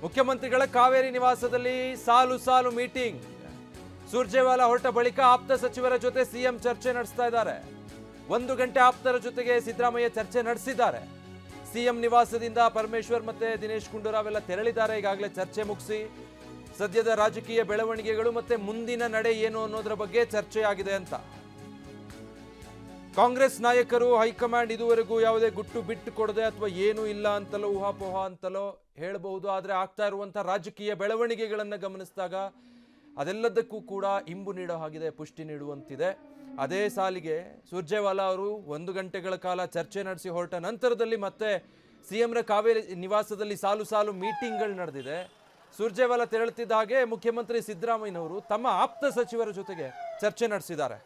ಮುಖ್ಯಮಂತ್ರಿಗಳ ಕಾವೇರಿ ನಿವಾಸದಲ್ಲಿ ಸಾಲು ಸಾಲು ಮೀಟಿಂಗ್. ಸುರ್ಜೇವಾಲಾ ಹೊರಟ ಬಳಿಕ ಆಪ್ತ ಸಚಿವರ ಜೊತೆ ಸಿಎಂ ಚರ್ಚೆ ನಡೆಸ್ತಾ ಇದ್ದಾರೆ. 1 ಗಂಟೆ ಆಪ್ತರ ಜೊತೆಗೆ ಸಿದ್ದರಾಮಯ್ಯ ಚರ್ಚೆ ನಡೆಸಿದ್ದಾರೆ. ಸಿಎಂ ನಿವಾಸದಿಂದ ಪರಮೇಶ್ವರ್ ಮತ್ತೆ ದಿನೇಶ್ ಗುಂಡೂರಾವ್ ಎಲ್ಲ ತೆರಳಿದ್ದಾರೆ. ಈಗಾಗಲೇ ಚರ್ಚೆ ಮುಗಿಸಿ ಸದ್ಯದ ರಾಜಕೀಯ ಬೆಳವಣಿಗೆಗಳು ಮತ್ತೆ ಮುಂದಿನ ನಡೆ ಏನು ಅನ್ನೋದರ ಬಗ್ಗೆ ಚರ್ಚೆಯಾಗಿದೆ ಅಂತ. ಕಾಂಗ್ರೆಸ್ ನಾಯಕರು ಹೈಕಮಾಂಡ್ ಇದುವರೆಗೂ ಯಾವುದೇ ಗುಟ್ಟು ಬಿಟ್ಟು ಕೊಡದೆ ಅಥವಾ ಏನೂ ಇಲ್ಲ ಅಂತಲೋ ಊಹಾಪೋಹ ಅಂತಲೋ ಹೇಳಬಹುದು. ಆದರೆ ಆಗ್ತಾ ಇರುವಂತಹ ರಾಜಕೀಯ ಬೆಳವಣಿಗೆಗಳನ್ನು ಗಮನಿಸಿದಾಗ ಅದೆಲ್ಲದಕ್ಕೂ ಕೂಡ ಇಂಬು ನೀಡೋ ಹಾಗಿದೆ, ಪುಷ್ಟಿ ನೀಡುವಂತಿದೆ. ಅದೇ ಸಾಲಿಗೆ ಸುರ್ಜೇವಾಲಾ ಅವರು 1 ಗಂಟೆಗಳ ಕಾಲ ಚರ್ಚೆ ನಡೆಸಿ ಹೊರಟ ನಂತರದಲ್ಲಿ ಮತ್ತೆ ಸಿಎಂರ ಕಾವೇರಿ ನಿವಾಸದಲ್ಲಿ ಸಾಲು ಸಾಲು ಮೀಟಿಂಗ್ಗಳು ನಡೆದಿದೆ. ಸುರ್ಜೇವಾಲಾ ತೆರಳುತ್ತಿದ್ದ ಹಾಗೆ ಮುಖ್ಯಮಂತ್ರಿ ಸಿದ್ದರಾಮಯ್ಯನವರು ತಮ್ಮ ಆಪ್ತ ಸಚಿವರ ಜೊತೆಗೆ ಚರ್ಚೆ ನಡೆಸಿದ್ದಾರೆ.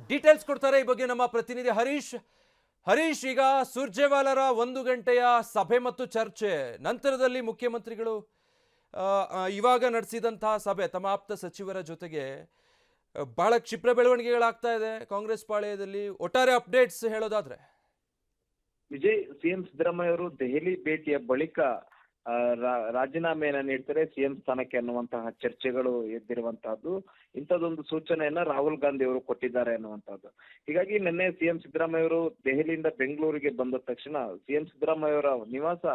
ಡೀಟೇಲ್ಸ್ ಕೊಡ್ತಾರೆ ಈ ಬಗ್ಗೆ ನಮ್ಮ ಪ್ರತಿನಿಧಿ ಹರೀಶ್. ಈಗ ಸುರ್ಜೇವಾಲಾರ 1 ಗಂಟೆಯ ಸಭೆ ಮತ್ತು ಚರ್ಚೆ ನಂತರದಲ್ಲಿ ಮುಖ್ಯಮಂತ್ರಿಗಳು ಇವಾಗ ನಡೆಸಿದಂತಹ ಸಭೆ ತಮ್ಮ ಆಪ್ತ ಸಚಿವರ ಜೊತೆಗೆ ಬಹಳ ಕ್ಷಿಪ್ರ ಬೆಳವಣಿಗೆಗಳಾಗ್ತಾ ಇದೆ ಕಾಂಗ್ರೆಸ್ ಪಾಳೆಯದಲ್ಲಿ. ಒಟ್ಟಾರೆ ಅಪ್ಡೇಟ್ಸ್ ಹೇಳೋದಾದ್ರೆ ವಿಜಯ್, ಸಿಎಂ ಸಿದ್ದರಾಮಯ್ಯ ಅವರು ದೆಹಲಿ ಭೇಟಿಯ ಬಳಿಕ ರಾಜೀನಾಮೆಯನ್ನ ನೀಡ್ತಾರೆ ಸಿಎಂ ಸ್ಥಾನಕ್ಕೆ ಅನ್ನುವಂತಹ ಚರ್ಚೆಗಳು ಎದ್ದಿರುವಂತಹದ್ದು. ಇಂಥದ್ದೊಂದು ಸೂಚನೆಯನ್ನ ರಾಹುಲ್ ಗಾಂಧಿ ಅವರು ಕೊಟ್ಟಿದ್ದಾರೆ ಅನ್ನುವಂಥದ್ದು. ಹೀಗಾಗಿ ನಿನ್ನೆ ಸಿಎಂ ಸಿದ್ದರಾಮಯ್ಯ ಅವರು ದೆಹಲಿಯಿಂದ ಬೆಂಗಳೂರಿಗೆ ಬಂದ ತಕ್ಷಣ ಸಿಎಂ ಸಿದ್ದರಾಮಯ್ಯ ಅವರ ನಿವಾಸ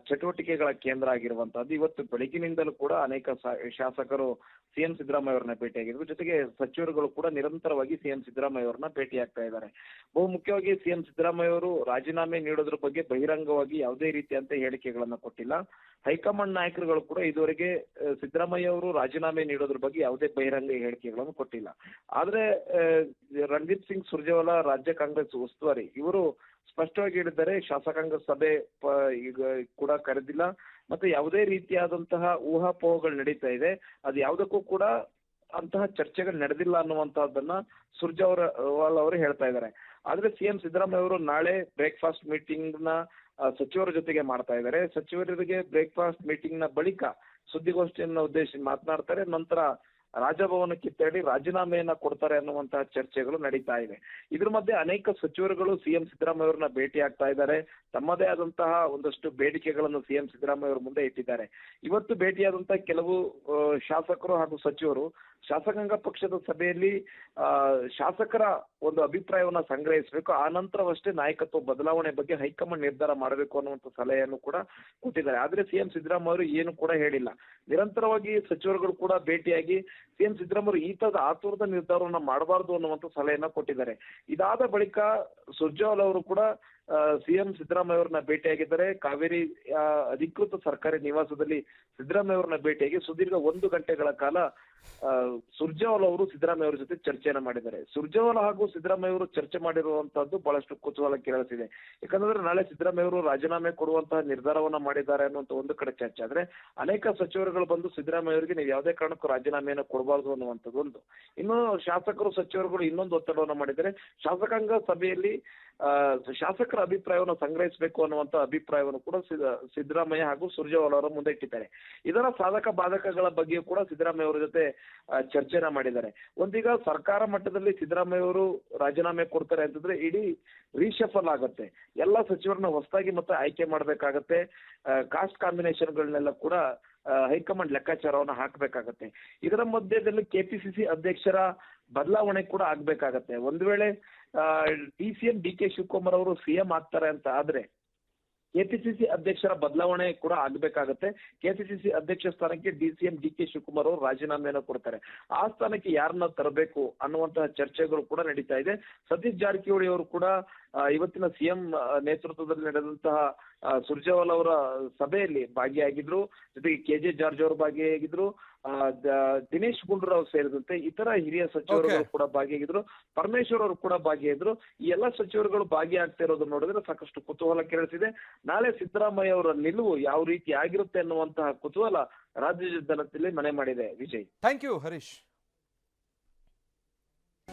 ಚಟುವಟಿಕೆಗಳ ಕೇಂದ್ರ ಆಗಿರುವಂತಹದ್ದು. ಇವತ್ತು ಬೆಳಗಿನಿಂದಲೂ ಕೂಡ ಅನೇಕ ಶಾಸಕರು ಸಿಎಂ ಸಿದ್ದರಾಮಯ್ಯ ಅವರನ್ನ ಭೇಟಿಯಾಗಿದ್ರು. ಜೊತೆಗೆ ಸಚಿವರುಗಳು ಕೂಡ ನಿರಂತರವಾಗಿ ಸಿಎಂ ಸಿದ್ದರಾಮಯ್ಯ ಅವರನ್ನ ಭೇಟಿಯಾಗ್ತಾ ಇದ್ದಾರೆ. ಬಹುಮುಖ್ಯವಾಗಿ ಸಿಎಂ ಸಿದ್ದರಾಮಯ್ಯ ಅವರು ರಾಜೀನಾಮೆ ನೀಡೋದ್ರ ಬಗ್ಗೆ ಬಹಿರಂಗವಾಗಿ ಯಾವುದೇ ರೀತಿಯಂತ ಹೇಳಿಕೆಗಳನ್ನ ಕೊಟ್ಟಿಲ್ಲ. ಹೈಕಮಾಂಡ್ ನಾಯಕರುಗಳು ಕೂಡ ಇದುವರೆಗೆ ಸಿದ್ದರಾಮಯ್ಯ ಅವರು ರಾಜೀನಾಮೆ ನೀಡೋದ್ರ ಬಗ್ಗೆ ಯಾವುದೇ ಬಹಿರಂಗ ಹೇಳಿಕೆಗಳನ್ನು ಕೊಟ್ಟಿಲ್ಲ. ಆದ್ರೆ ರಣದೀಪ್ ಸಿಂಗ್ ಸುರ್ಜೇವಾಲಾ ರಾಜ್ಯ ಕಾಂಗ್ರೆಸ್ ಉಸ್ತುವಾರಿ ಇವರು ಸ್ಪಷ್ಟವಾಗಿ ಹೇಳಿದ್ದಾರೆ, ಶಾಸಕಾಂಗ ಸಭೆ ಈಗ ಕೂಡ ಕರೆದಿಲ್ಲ, ಮತ್ತೆ ಯಾವುದೇ ರೀತಿಯಾದಂತಹ ಊಹಾಪೋಹಗಳು ನಡೀತಾ ಇದೆ, ಅದು ಯಾವುದಕ್ಕೂ ಕೂಡ ಅಂತಹ ಚರ್ಚೆಗಳು ನಡೆದಿಲ್ಲ ಅನ್ನುವಂತಹದ್ದನ್ನ ಸುರ್ಜೇವಾಲಾ ಅವರು ಹೇಳ್ತಾ ಇದ್ದಾರೆ. ಆದ್ರೆ ಸಿಎಂ ಸಿದ್ದರಾಮಯ್ಯ ಅವರು ನಾಳೆ ಬ್ರೇಕ್ಫಾಸ್ಟ್ ಮೀಟಿಂಗ್ ನ ಸಚಿವರ ಜೊತೆಗೆ ಮಾಡ್ತಾ ಇದ್ದಾರೆ. ಸಚಿವರಿಗೆ ಬ್ರೇಕ್ಫಾಸ್ಟ್ ಮೀಟಿಂಗ್ ನ ಬಳಿಕ ಸುದ್ದಿಗೋಷ್ಠಿಯನ್ನ ಉದ್ದೇಶಿಸಿ ಮಾತನಾಡ್ತಾರೆ. ನಂತರ ರಾಜಭವನಕ್ಕೆ ತೆರಳಿ ರಾಜೀನಾಮೆಯನ್ನ ಕೊಡ್ತಾರೆ ಅನ್ನುವಂತಹ ಚರ್ಚೆಗಳು ನಡೀತಾ ಇದೆ. ಇದ್ರ ಮಧ್ಯೆ ಅನೇಕ ಸಚಿವರುಗಳು ಸಿಎಂ ಸಿದ್ದರಾಮಯ್ಯ ಅವರನ್ನ ಭೇಟಿ ಆಗ್ತಾ ಇದ್ದಾರೆ. ತಮ್ಮದೇ ಆದಂತಹ ಒಂದಷ್ಟು ಬೇಡಿಕೆಗಳನ್ನು ಸಿಎಂ ಸಿದ್ದರಾಮಯ್ಯ ಅವರ ಮುಂದೆ ಇಟ್ಟಿದ್ದಾರೆ. ಇವತ್ತು ಭೇಟಿಯಾದಂತಹ ಕೆಲವು ಶಾಸಕರು ಹಾಗೂ ಸಚಿವರು ಶಾಸಕಾಂಗ ಪಕ್ಷದ ಸಭೆಯಲ್ಲಿ ಶಾಸಕರ ಒಂದು ಅಭಿಪ್ರಾಯವನ್ನ ಸಂಗ್ರಹಿಸಬೇಕು, ಆ ನಂತರವಷ್ಟೇ ನಾಯಕತ್ವ ಬದಲಾವಣೆ ಬಗ್ಗೆ ಹೈಕಮಾಂಡ್ ನಿರ್ಧಾರ ಮಾಡಬೇಕು ಅನ್ನುವಂಥ ಸಲಹೆಯನ್ನು ಕೂಡ ಕೊಟ್ಟಿದ್ದಾರೆ. ಆದ್ರೆ ಸಿಎಂ ಸಿದ್ದರಾಮಯ್ಯ ಅವರು ಏನು ಕೂಡ ಹೇಳಿಲ್ಲ. ನಿರಂತರವಾಗಿ ಸಚಿವರುಗಳು ಕೂಡ ಭೇಟಿಯಾಗಿ ಸಿಎಂ ಸಿದ್ದರಾಮಯ್ಯ ಅವರು ಈ ತರದ ಆತುರದ ನಿರ್ಧಾರವನ್ನ ಮಾಡಬಾರದು ಅನ್ನುವಂಥ ಸಲಹೆಯನ್ನ ಕೊಟ್ಟಿದ್ದಾರೆ. ಇದಾದ ಬಳಿಕ ಸುರ್ಜೇವಾಲಾ ಅವರು ಕೂಡ ಸಿಎಂ ಸಿದ್ದರಾಮಯ್ಯ ಅವರನ್ನ ಭೇಟಿಯಾಗಿದ್ದಾರೆ. ಕಾವೇರಿ ಅಧಿಕೃತ ಸರ್ಕಾರಿ ನಿವಾಸದಲ್ಲಿ ಸಿದ್ದರಾಮಯ್ಯ ಅವರನ್ನ ಭೇಟಿಯಾಗಿ ಸುದೀರ್ಘ 1 ಗಂಟೆಗಳ ಕಾಲ ಸುರ್ಜೇವಾಲಾ ಅವರು ಸಿದ್ದರಾಮಯ್ಯ ಅವರ ಜೊತೆ ಚರ್ಚೆಯನ್ನ ಮಾಡಿದ್ದಾರೆ. ಸುರ್ಜೇವಾಲಾ ಹಾಗೂ ಸಿದ್ದರಾಮಯ್ಯ ಅವರು ಚರ್ಚೆ ಮಾಡಿರುವಂತಹದ್ದು ಬಹಳಷ್ಟು ಕುತೂಹಲ ಕೆರಳಿಸಿದೆ. ಯಾಕಂದ್ರೆ ನಾಳೆ ಸಿದ್ದರಾಮಯ್ಯ ಅವರು ರಾಜೀನಾಮೆ ಕೊಡುವಂತಹ ನಿರ್ಧಾರವನ್ನ ಮಾಡಿದ್ದಾರೆ ಅನ್ನುವಂತ ಒಂದು ಕಡೆ ಚರ್ಚೆ ಆದ್ರೆ, ಅನೇಕ ಸಚಿವರುಗಳು ಬಂದು ಸಿದ್ದರಾಮಯ್ಯ ಅವರಿಗೆ ನೀವು ಯಾವುದೇ ಕಾರಣಕ್ಕೂ ರಾಜೀನಾಮೆಯನ್ನು ಕೊಡಬಾರದು ಅನ್ನುವಂಥದ್ದು ಒಂದು. ಇನ್ನು ಶಾಸಕರು ಸಚಿವರುಗಳು ಇನ್ನೊಂದು ಒತ್ತಡವನ್ನ ಮಾಡಿದ್ದಾರೆ. ಶಾಸಕಾಂಗ ಸಭೆಯಲ್ಲಿ ಶಾಸಕರ ಅಭಿಪ್ರಾಯವನ್ನು ಸಂಗ್ರಹಿಸಬೇಕು ಅನ್ನುವಂತ ಅಭಿಪ್ರಾಯವನ್ನು ಕೂಡ ಸಿದ್ದರಾಮಯ್ಯ ಹಾಗೂ ಸುರ್ಜೇವಾಲಾ ಅವರ ಮುಂದೆ ಇಟ್ಟಿದ್ದಾರೆ. ಇದರ ಸಾಧಕ ಬಾಧಕಗಳ ಬಗ್ಗೆಯೂ ಕೂಡ ಸಿದ್ದರಾಮಯ್ಯ ಅವರ ಜೊತೆ ಚರ್ಚೆನ ಮಾಡಿದ್ದಾರೆ. ಒಂದೀಗ ಸರ್ಕಾರ ಮಟ್ಟದಲ್ಲಿ ಸಿದ್ದರಾಮಯ್ಯ ಅವರು ರಾಜೀನಾಮೆ ಕೊಡ್ತಾರೆ ಅಂತಂದ್ರೆ ಇಡೀ ರೀಶಫಲ್ ಆಗುತ್ತೆ. ಎಲ್ಲ ಸಚಿವರನ್ನ ಹೊಸದಾಗಿ ಮತ್ತೆ ಆಯ್ಕೆ ಮಾಡ್ಬೇಕಾಗತ್ತೆ. ಕಾಸ್ಟ್ ಕಾಂಬಿನೇಷನ್ಗಳನ್ನೆಲ್ಲ ಕೂಡ ಹೈಕಮಾಂಡ್ ಲೆಕ್ಕಾಚಾರವನ್ನ ಹಾಕ್ಬೇಕಾಗತ್ತೆ. ಇದರ ಮಧ್ಯದಲ್ಲಿ ಕೆಪಿಸಿಸಿ ಅಧ್ಯಕ್ಷರ ಬದಲಾವಣೆ ಕೂಡ ಆಗ್ಬೇಕಾಗತ್ತೆ. ಒಂದು ವೇಳೆ ಡಿಸಿಎಂ ಡಿ.ಕೆ. ಶಿವಕುಮಾರ್ ಅವರು ಸಿಎಂ ಆಗ್ತಾರೆ ಅಂತ ಆದ್ರೆ ಕೆಪಿಸಿಸಿ ಅಧ್ಯಕ್ಷರ ಬದಲಾವಣೆ ಕೂಡ ಆಗ್ಬೇಕಾಗತ್ತೆ. ಕೆಪಿಸಿಸಿ ಅಧ್ಯಕ್ಷ ಸ್ಥಾನಕ್ಕೆ ಡಿಸಿಎಂ ಡಿ.ಕೆ. ಶಿವಕುಮಾರ್ ಅವರು ರಾಜೀನಾಮೆಯನ್ನು ಕೊಡ್ತಾರೆ. ಆ ಸ್ಥಾನಕ್ಕೆ ಯಾರನ್ನ ತರಬೇಕು ಅನ್ನುವಂತಹ ಚರ್ಚೆಗಳು ಕೂಡ ನಡೀತಾ ಇದೆ. ಸತೀಶ್ ಜಾರಕಿಹೊಳಿ ಅವರು ಕೂಡ ಇವತ್ತಿನ ಸಿಎಂ ನೇತೃತ್ವದಲ್ಲಿ ನಡೆದಂತಹ ಸುರ್ಜೇವಾಲಾ ಅವರ ಸಭೆಯಲ್ಲಿ ಭಾಗಿಯಾಗಿದ್ರು. ಜೊತೆಗೆ ಕೆಜೆ ಜಾರ್ಜ್ ಅವರು ಭಾಗಿಯಾಗಿದ್ರು. ದಿನೇಶ್ ಗುಂಡೂರಾವ್ ಸೇರಿದಂತೆ ಇತರ ಹಿರಿಯ ಸಚಿವರುಗಳು ಕೂಡ ಭಾಗಿಯಾಗಿದ್ರು. ಪರಮೇಶ್ವರ್ ಅವರು ಕೂಡ ಭಾಗಿಯಾಗಿದ್ರು. ಈ ಎಲ್ಲಾ ಸಚಿವರುಗಳು ಭಾಗಿಯಾಗ್ತಾ ಇರೋದು ನೋಡಿದ್ರೆ ಸಾಕಷ್ಟು ಕುತೂಹಲ ಕೆರಳಿಸಿದೆ. ನಾಳೆ ಸಿದ್ದರಾಮಯ್ಯ ಅವರ ನಿಲುವು ಯಾವ ರೀತಿ ಆಗಿರುತ್ತೆ ಅನ್ನುವಂತಹ ಕುತೂಹಲ ರಾಜ್ಯದ ಜನತೆಯಲ್ಲಿ ಮನೆ ಮಾಡಿದೆ. Vijay, thank you Harish.